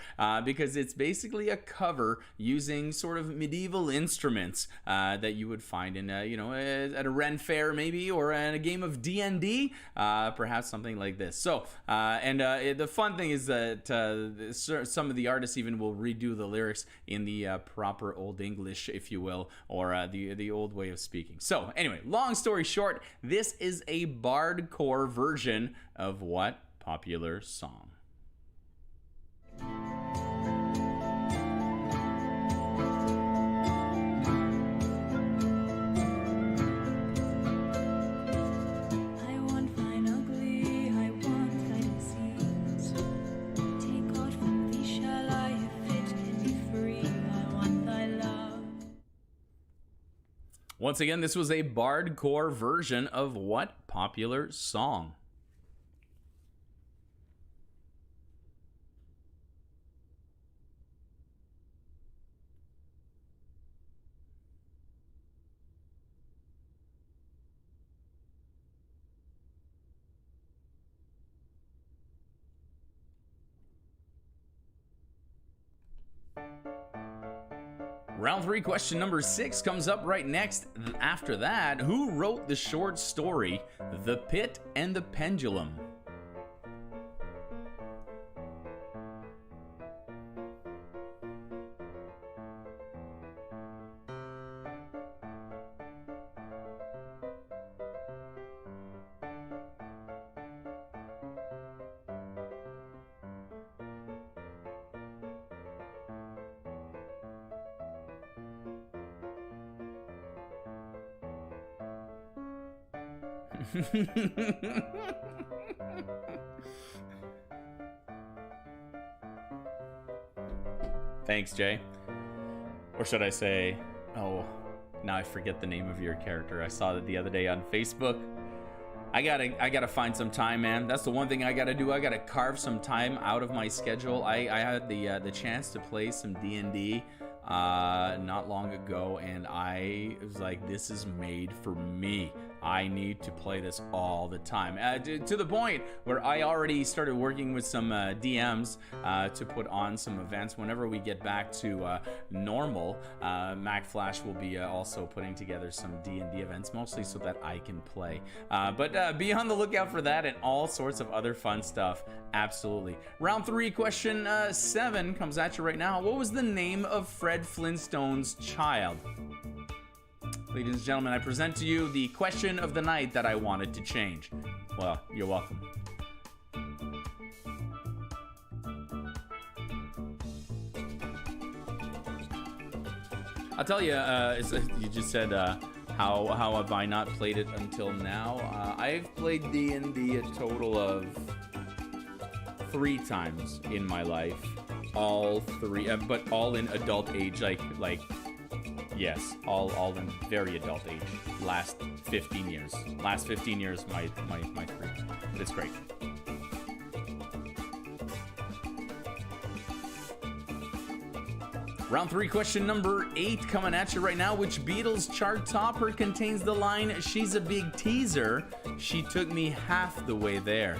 because it's basically a cover using sort of medieval instruments that you would find in at a Ren fair maybe, or in a game of D&D, perhaps something like this. So the fun thing is that some of the artists even will redo the lyrics in the proper old English, if you will, or the old way of speaking. So anyway, long story short, this is a bardcore version of what popular song? Once again, this was a bardcore version of what popular song? Round 3, question number 6 comes up right next. After that, who wrote the short story, The Pit and the Pendulum? Thanks, Jay. Or should I say, oh, now I forget the name of your character. I saw it the other day on Facebook. I gotta find some time, man. That's the one thing I gotta do. I gotta carve some time out of my schedule. I had the chance to play some D&D not long ago, and I was like, this is made for me. I need to play this all the time, to the point where I already started working with some DMs to put on some events. Whenever we get back to normal, Mack Flash will be also putting together some D&D events, mostly so that I can play. But be on the lookout for that and all sorts of other fun stuff. Absolutely. Round 3, question 7 comes at you right now. What was the name of Fred Flintstone's child? Ladies and gentlemen, I present to you the question of the night that I wanted to change. Well, you're welcome. I'll tell you, you just said, how have I not played it until now? I've played D&D a total of 3 times in my life. All 3, but all in adult age, like yes, all in very adult age. Last 15 years. Last 15 years, my 3. But it's great. Round 3, question number 8 coming at you right now. Which Beatles chart topper contains the line, "She's a big teaser, she took me half the way there"?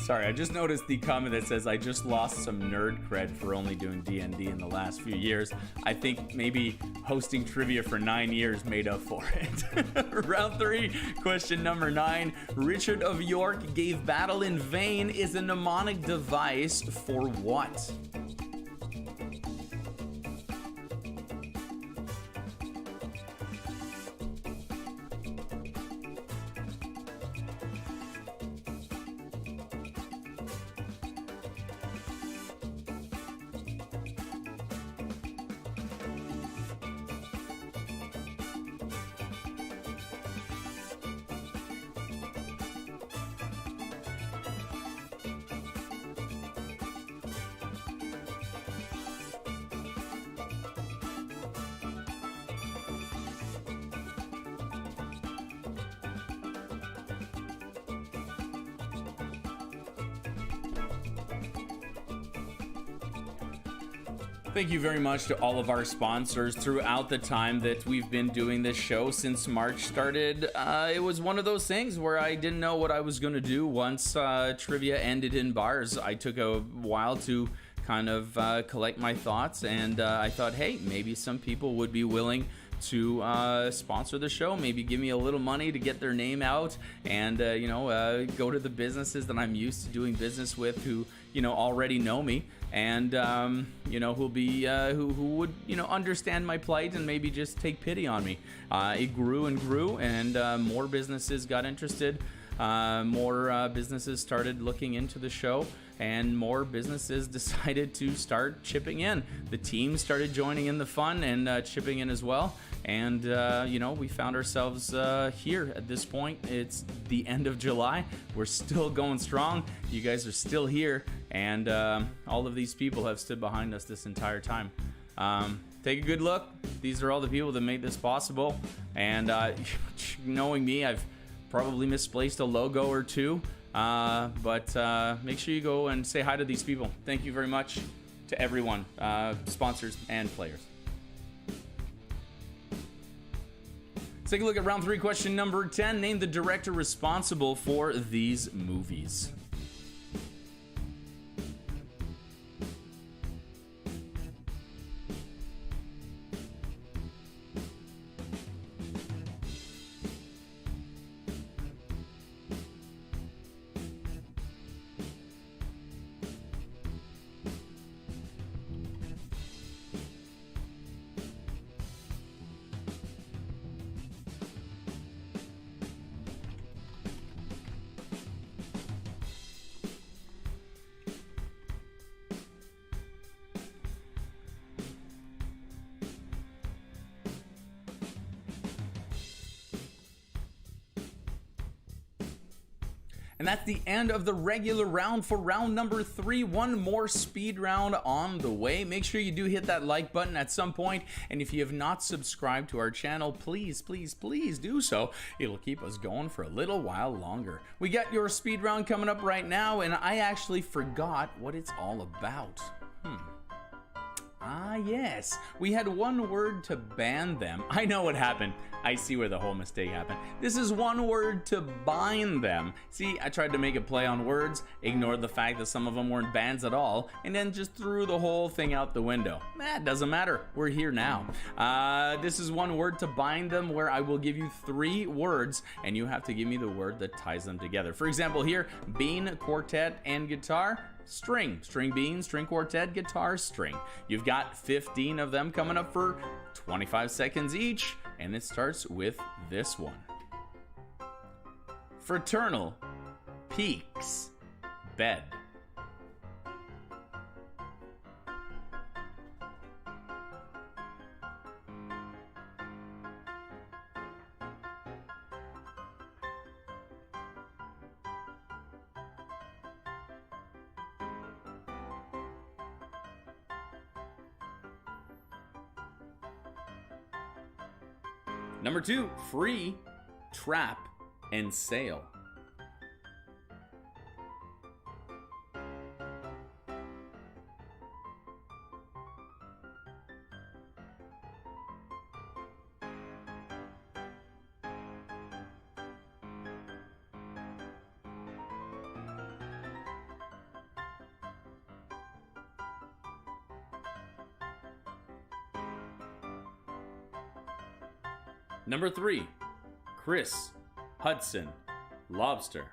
Sorry, I just noticed the comment that says, I just lost some nerd cred for only doing D&D in the last few years. I think maybe hosting trivia for 9 years made up for it. Round 3, question number 9. Richard of York gave battle in vain is a mnemonic device for what? Thank you very much to all of our sponsors throughout the time that we've been doing this show since March started. It was one of those things where I didn't know what I was going to do once trivia ended in bars. I took a while to kind of collect my thoughts, and I thought, hey, maybe some people would be willing to sponsor the show, maybe give me a little money to get their name out, and go to the businesses that I'm used to doing business with, who already know me, and who would understand my plight and maybe just take pity on me. It grew and grew, and more businesses got interested. More businesses started looking into the show, and more businesses decided to start chipping in. The team started joining in the fun and chipping in as well. And, we found ourselves here at this point. It's the end of July. We're still going strong. You guys are still here. And all of these people have stood behind us this entire time. Take a good look. These are all the people that made this possible. And knowing me, I've probably misplaced a logo or two. But make sure you go and say hi to these people. Thank you very much to everyone, sponsors and players. Let's take a look at round 3, question number 10. Name the director responsible for these movies. And that's the end of the regular round for round number 3. One more speed round on the way. Make sure you do hit that like button at some point. And if you have not subscribed to our channel, please, please, please do so. It'll keep us going for a little while longer. We got your speed round coming up right now, and I actually forgot what it's all about. Ah, yes. We had one word to ban them. I know what happened. I see where the whole mistake happened. This is one word to bind them. See, I tried to make a play on words, ignored the fact that some of them weren't bans at all, and then just threw the whole thing out the window. It doesn't matter. We're here now. This is one word to bind them, where I will give you 3 words, and you have to give me the word that ties them together. For example, here, bean, quartet, and guitar. String, bean, string quartet, guitar, string. You've got 15 of them coming up for 25 seconds each, and it starts with this one. Fraternal, peaks, bed. Number 2, free, trap, and sail. Number 3, Chris, Hudson, lobster.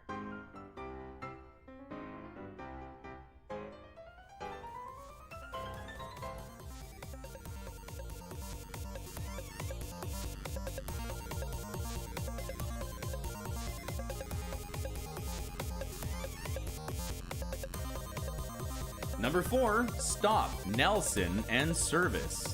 Number 4, stop, Nelson, and service.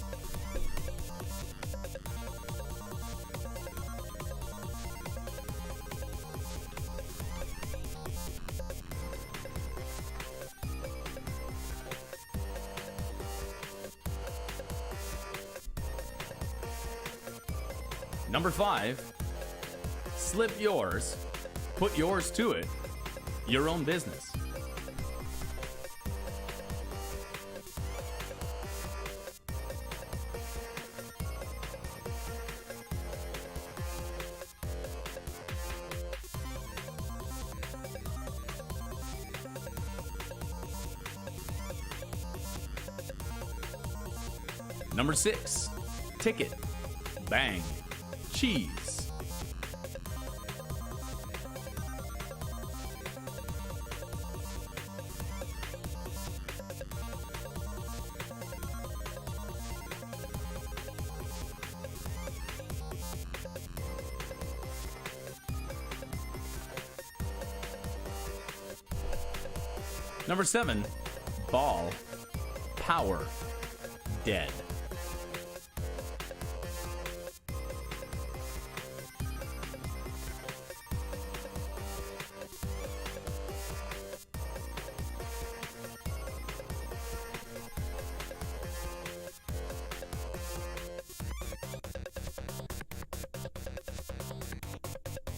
Number 5, slip yours, put yours to it, your own business. Number 6, ticket, bang, cheese. Number 7, ball, power, dead.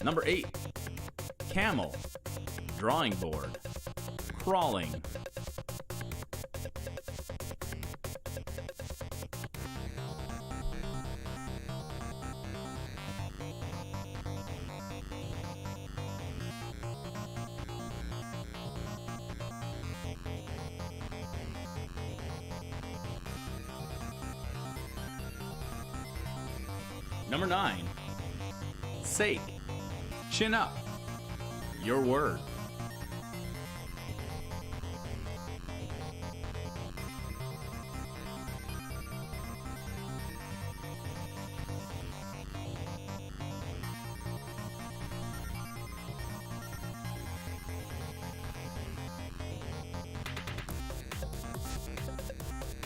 Number 8, camel, drawing board, crawling. Number 9, sake, chin up, your word.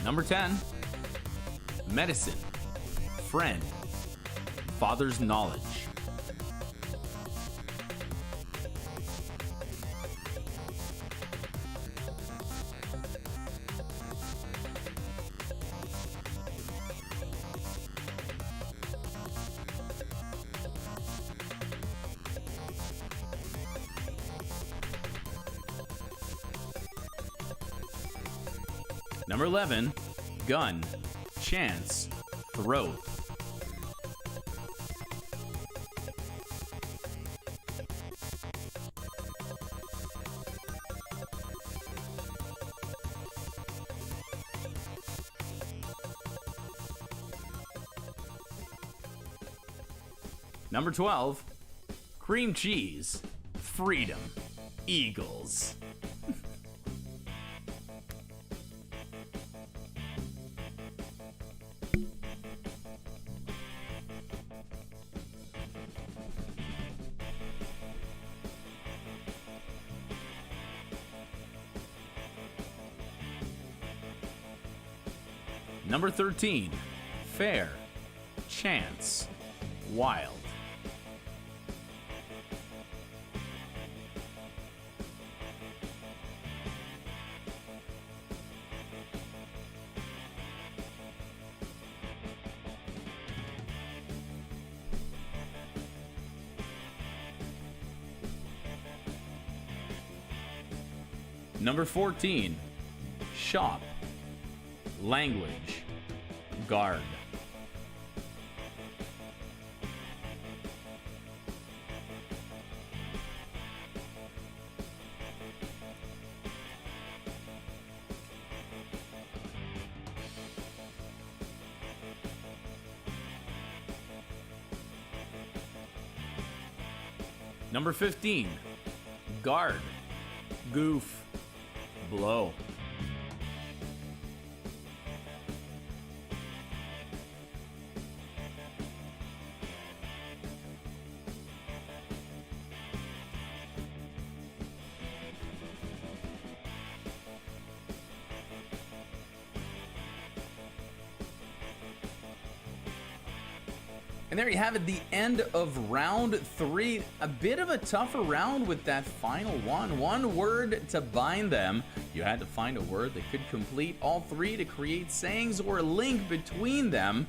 Number 10, medicine, friend, father's knowledge. Number 11, gun, chance, throat. Number 12, cream cheese, freedom, eagles. Number 13, fair, chance, wild. Number 14, shop, language, guard. Number 15, guard, goof, blow. And there you have it, the end of round 3. A bit of a tougher round with that final one. One word to bind them. You had to find a word that could complete all 3 to create sayings or a link between them.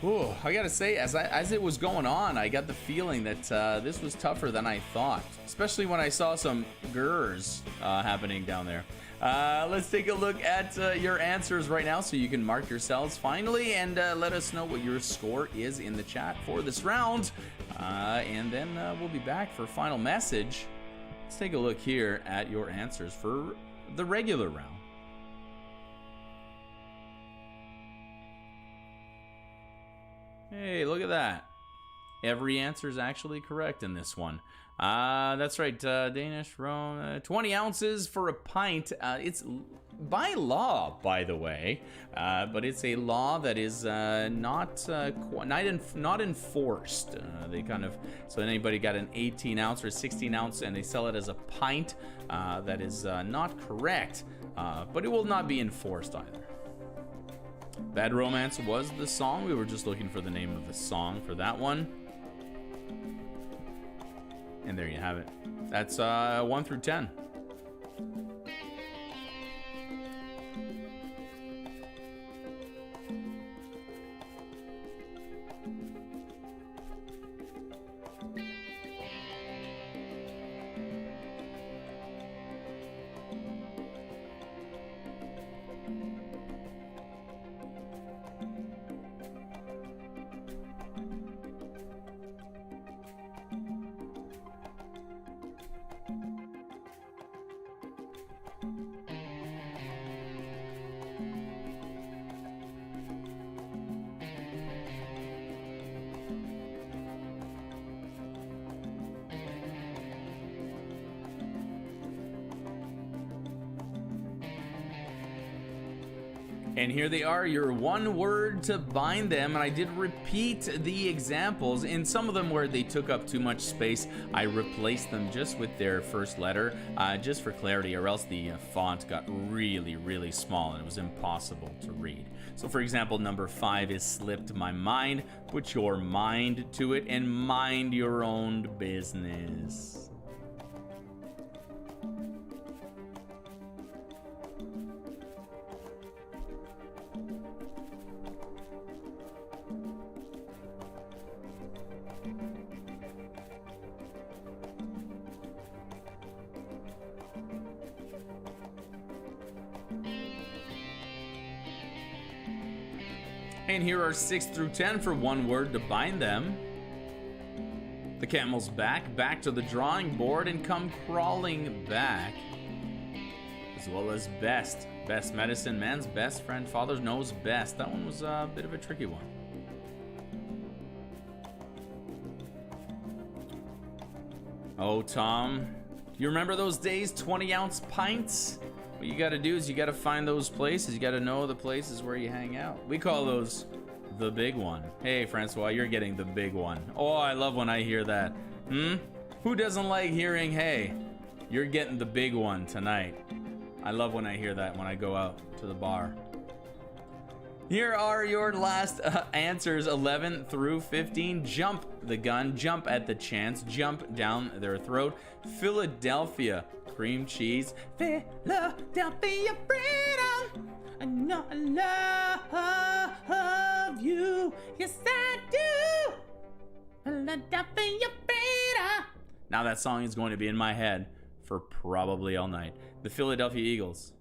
Ooh, I gotta say, as it was going on, I got the feeling that this was tougher than I thought, especially when I saw some grrs happening down there. Let's take a look at your answers right now so you can mark yourselves finally and let us know what your score is in the chat for this round. And then we'll be back for a final message. Let's take a look here at your answers for the regular round. Hey, look at that. Every answer is actually correct in this one. That's right, Danish, Rome, 20 ounces for a pint. It's by law, by the way, but it's a law that is not enforced. They kind of, so anybody got an 18 ounce or 16 ounce and they sell it as a pint, that is not correct, but it will not be enforced either. Bad Romance was the song. We were just looking for the name of the song for that one. And there you have it. That's 1 through 10. And here they are, your one word to bind them. And I did repeat the examples. In some of them where they took up too much space, I replaced them just with their first letter, just for clarity, or else the font got really, really small and it was impossible to read. So for example, number 5 is slipped my mind. Put your mind to it and mind your own business. And here are 6 through 10 for one word to bind them. The camel's back to the drawing board and come crawling back. As well as best. Best medicine, man's best friend, father knows best. That one was a bit of a tricky one. Oh, Tom, you remember those days, 20-ounce pints? What you gotta do is you gotta find those places. You gotta know the places where you hang out. We call those the big one. Hey, Francois, you're getting the big one. Oh, I love when I hear that. Who doesn't like hearing, hey, you're getting the big one tonight? I love when I hear that when I go out to the bar. Here are your last answers, 11 through 15. Jump the gun, jump at the chance, jump down their throat. Philadelphia, cream cheese. Philadelphia freedom. I know I love you. Yes, I do. Philadelphia freedom. Now that song is going to be in my head for probably all night. The Philadelphia Eagles.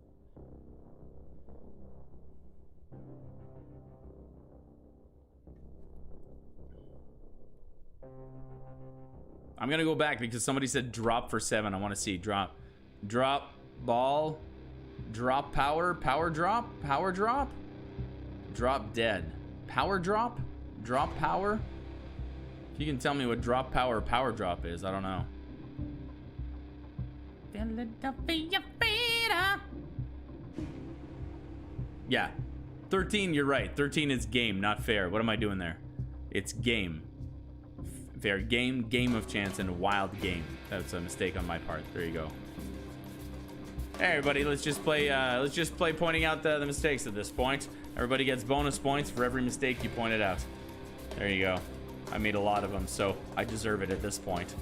I'm gonna go back because somebody said drop for 7. I want to see drop ball, drop power drop, power drop, drop dead, power drop, drop power. If you can tell me what drop power drop is, I don't know. Philadelphia freedom. Yeah, 13. You're right. 13 is game, not fair. What am I doing there? It's game. Fair game of chance, and a wild game. That's a mistake on my part. There you go. Hey everybody, let's just play pointing out the mistakes at this point. Everybody gets bonus points for every mistake you pointed out. There you go. I made a lot of them, so I deserve it at this point.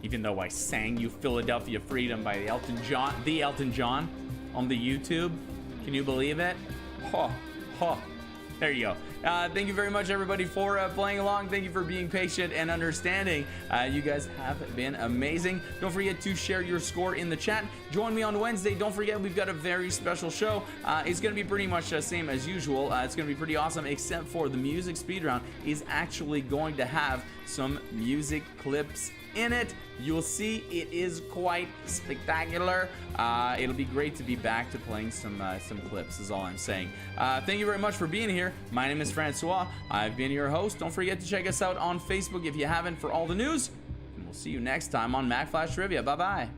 Even though I sang you Philadelphia Freedom by the Elton John on the YouTube. Can you believe it? There you go. Thank you very much, everybody, for playing along. Thank you for being patient and understanding. You guys have been amazing. Don't forget to share your score in the chat. Join me on Wednesday. Don't forget, we've got a very special show. It's going to be pretty much the same as usual. It's going to be pretty awesome, except for the music speed round is actually going to have some music clips in it. You'll see it is quite spectacular. It'll be great to be back to playing some clips is all I'm saying. Thank you very much for being here. My name is Francois. I've been your host. Don't forget to check us out on Facebook if you haven't for all the news. And we'll see you next time on Mack Flash Trivia. Bye-bye.